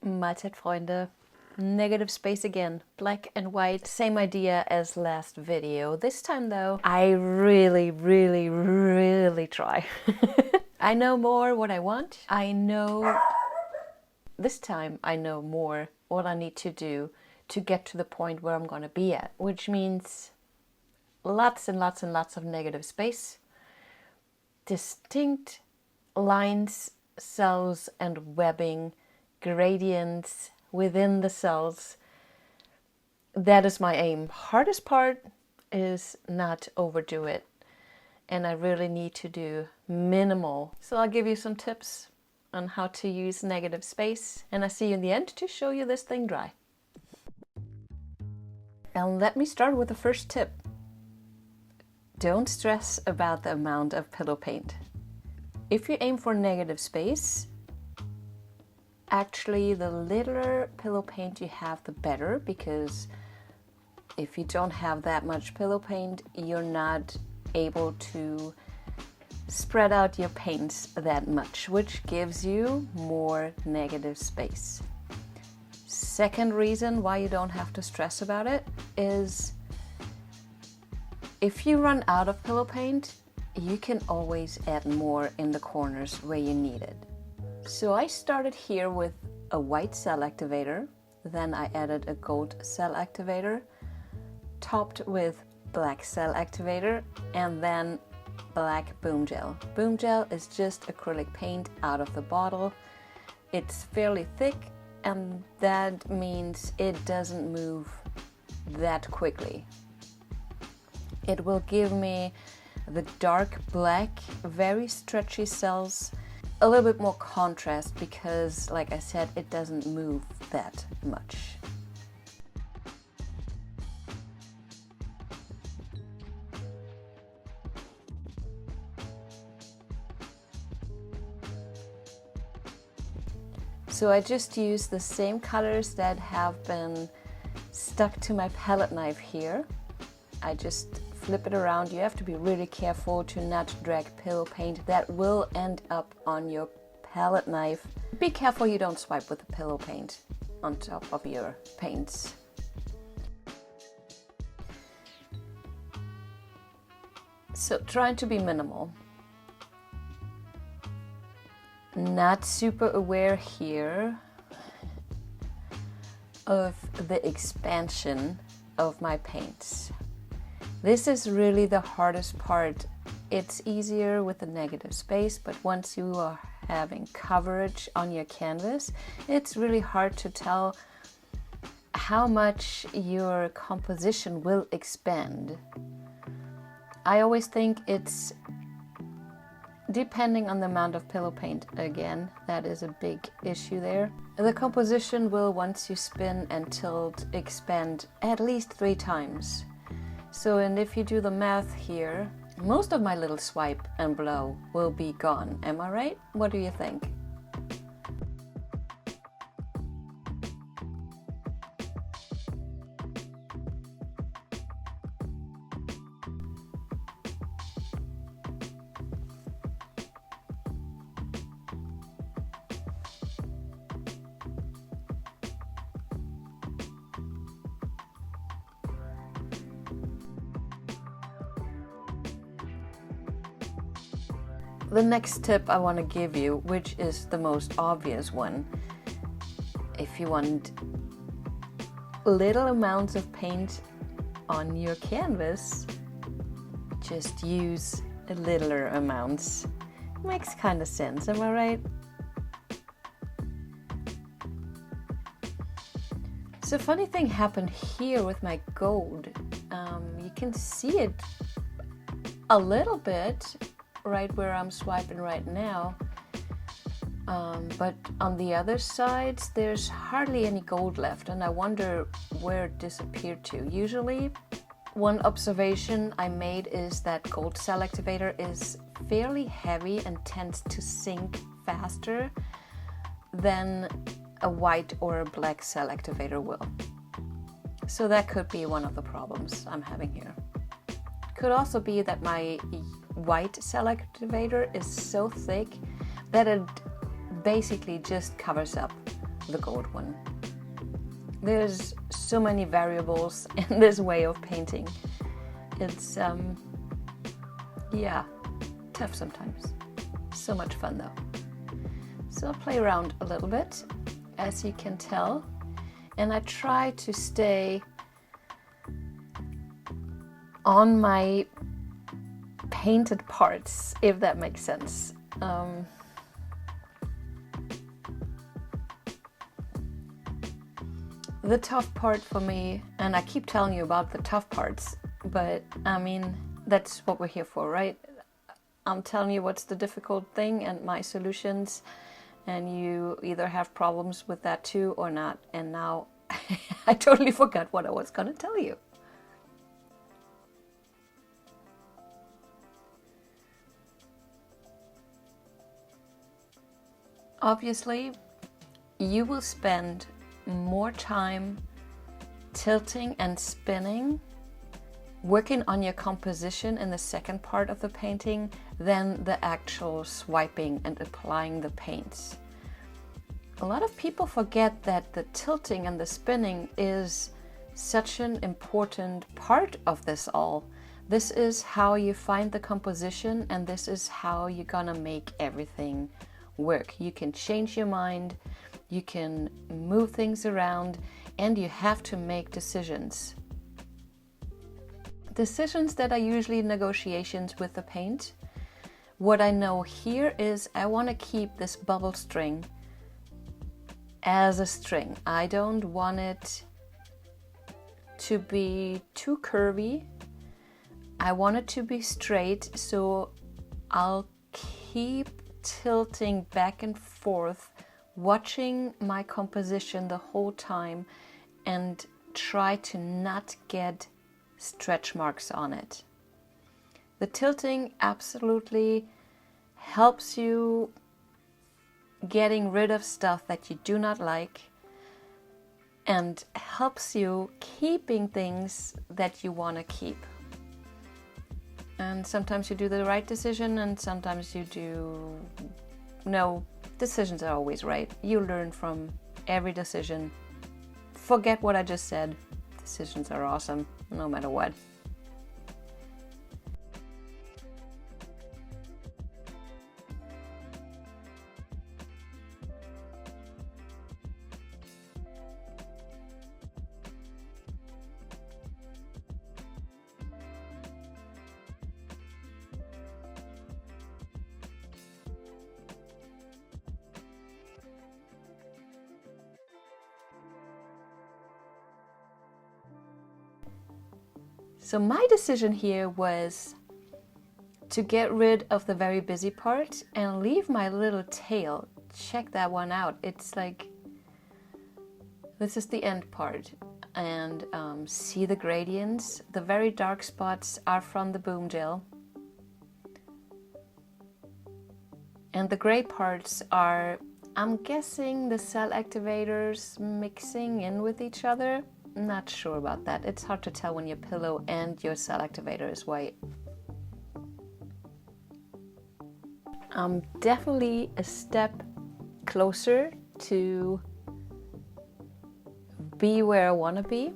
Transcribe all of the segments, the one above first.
Mahlzeit, Freunde. Negative space again. Black and white. Same idea as last video. This time though, I really try. I know more what I want. This time I know more what I need to do to get to the point where I'm gonna be at, which means lots and lots and lots of negative space, distinct lines, cells and webbing, gradients within the cells. That is my aim. Hardest part is not overdo it, and I really need to do minimal. So I'll give you some tips on how to use negative space, and I'll see you in the end to show you this thing dry. And let me start with the first tip. Don't stress about the amount of pillow paint. If you aim for negative space, actually the littler pillow paint you have, the better, because if you don't have that much pillow paint, you're not able to spread out your paints that much, which gives you more negative space. Second reason why you don't have to stress about it is if you run out of pillow paint, you can always add more in the corners where you need it. So I started here with a white cell activator, then I added a gold cell activator, topped with black cell activator, and then black boom gel. Boom gel is just acrylic paint out of the bottle. It's fairly thick, and that means it doesn't move that quickly. It will give me the dark black, very stretchy cells, a little bit more contrast because, like I said, it doesn't move that much. So I just use the same colors that have been stuck to my palette knife here. I just flip it around. You have to be really careful to not drag pillow paint. That will end up on your palette knife. Be careful you don't swipe with the pillow paint on top of your paints. So trying to be minimal. Not super aware here of the expansion of my paints. This is really the hardest part. It's easier with the negative space, but once you are having coverage on your canvas, it's really hard to tell how much your composition will expand. I always think it's depending on the amount of pillow paint. Again, that is a big issue there. The composition will, once you spin and tilt, expand at least 3 times. So, and if you do the math here, most of my little swipe and blow will be gone. Am I right? What do you think? The next tip I want to give you, which is the most obvious one, if you want little amounts of paint on your canvas, just use littler amounts. Makes kind of sense, am I right? So funny thing happened here with my gold. You can see it a little bit right where I'm swiping right now, but on the other sides there's hardly any gold left, and I wonder where it disappeared to. Usually one observation I made is that gold cell activator is fairly heavy and tends to sink faster than a white or a black cell activator will. So that could be one of the problems I'm having here. Could also be that my white cell activator is so thick that it basically just covers up the gold one. There's so many variables in this way of painting. It's, yeah, tough sometimes. So much fun though. So I'll play around a little bit, as you can tell, and I try to stay on my painted parts, if that makes sense. The tough part for me, and I keep telling you about the tough parts, but I mean, that's what we're here for, right? I'm telling you what's the difficult thing and my solutions, and you either have problems with that too or not. And now I totally forgot what I was gonna tell you. Obviously, you will spend more time tilting and spinning, working on your composition in the second part of the painting than the actual swiping and applying the paints. A lot of people forget that the tilting and the spinning is such an important part of this all. This is how you find the composition, and this is how you're gonna make everything work. You can change your mind, you can move things around, and you have to make decisions. Decisions that are usually negotiations with the paint. What I know here is I want to keep this bubble string as a string. I don't want it to be too curvy. I want it to be straight, so I'll keep tilting back and forth, watching my composition the whole time, and try to not get stretch marks on it. The tilting absolutely helps you getting rid of stuff that you do not like, and helps you keeping things that you want to keep. And sometimes you do the right decision, and sometimes you do... No, decisions are always right. You learn from every decision. Forget what I just said. Decisions are awesome, no matter what. So my decision here was to get rid of the very busy part and leave my little tail. Check that one out. It's like, this is the end part. And see the gradients? The very dark spots are from the boom gel. And the gray parts are, I'm guessing, the cell activators mixing in with each other. Not sure about that. It's hard to tell when your pillow and your cell activator is white. I'm definitely a step closer to be where I want to be.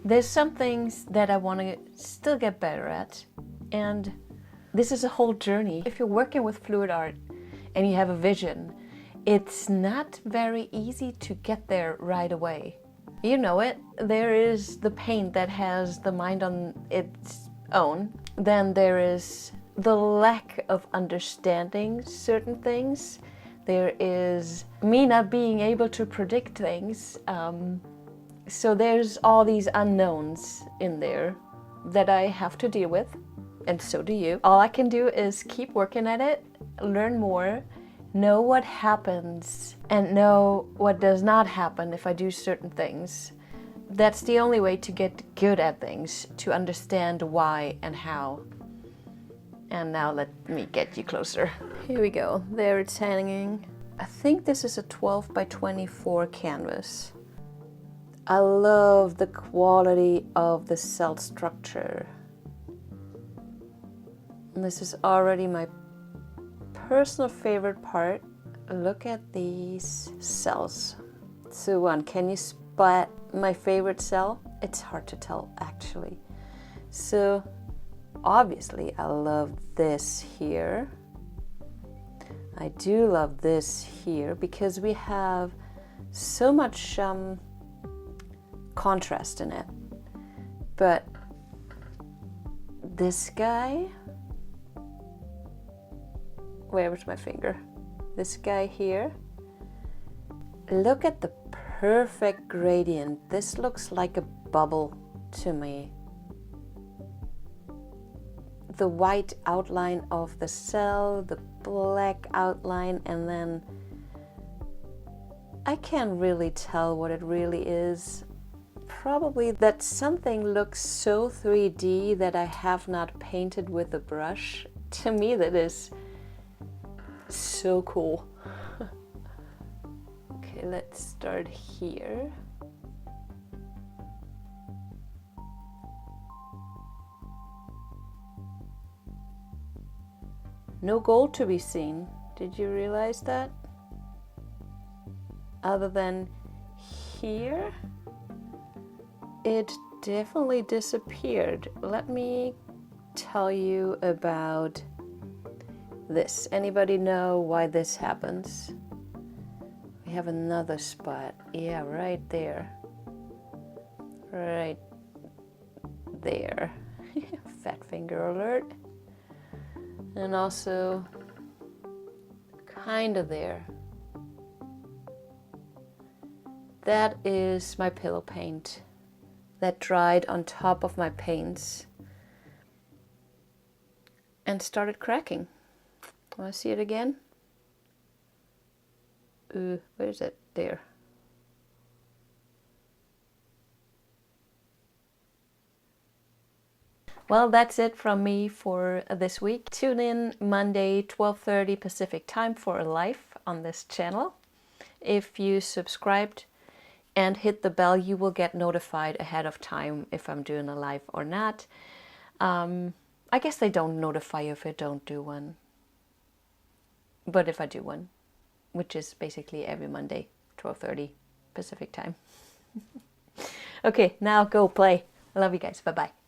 There's some things that I want to still get better at, and this is a whole journey. If you're working with fluid art and you have a vision, it's not very easy to get there right away. You know it. There is the paint that has the mind on its own. Then there is the lack of understanding certain things. There is me not being able to predict things. So there's all these unknowns in there that I have to deal with, and so do you. All I can do is keep working at it, learn more, know what happens, and know what does not happen if I do certain things. That's the only way to get good at things, to understand why and how. And now let me get you closer. Here we go. There it's hanging. I think this is a 12 by 24 canvas. I love the quality of the cell structure. And this is already my personal favorite part. Look at these cells. It's So can you spot my favorite cell? It's hard to tell actually. So obviously I love this here. I do love this here because we have so much contrast in it. But this guy, where was my finger? This guy here, look at the perfect gradient. This looks like a bubble to me. The white outline of the cell, the black outline, and then I can't really tell what it really is. Probably that something looks so 3D that I have not painted with a brush. To me that is so cool. Okay, let's start here. No gold to be seen. Did you realize that? Other than here, it definitely disappeared. Let me tell you about this. Anybody know why this happens? We have another spot. Yeah, right there. Right there. Fat finger alert. And also kind of there. That is my pillow paint that dried on top of my paints and started cracking. Want to see it again? Where is it? There. Well, that's it from me for this week. Tune in Monday, 12:30 Pacific time for a live on this channel. If you subscribed and hit the bell, you will get notified ahead of time if I'm doing a live or not. I guess they don't notify you if I don't do one. But if I do one, which is basically every Monday, 12:30 Pacific time. Okay, now go play. I love you guys. Bye-bye.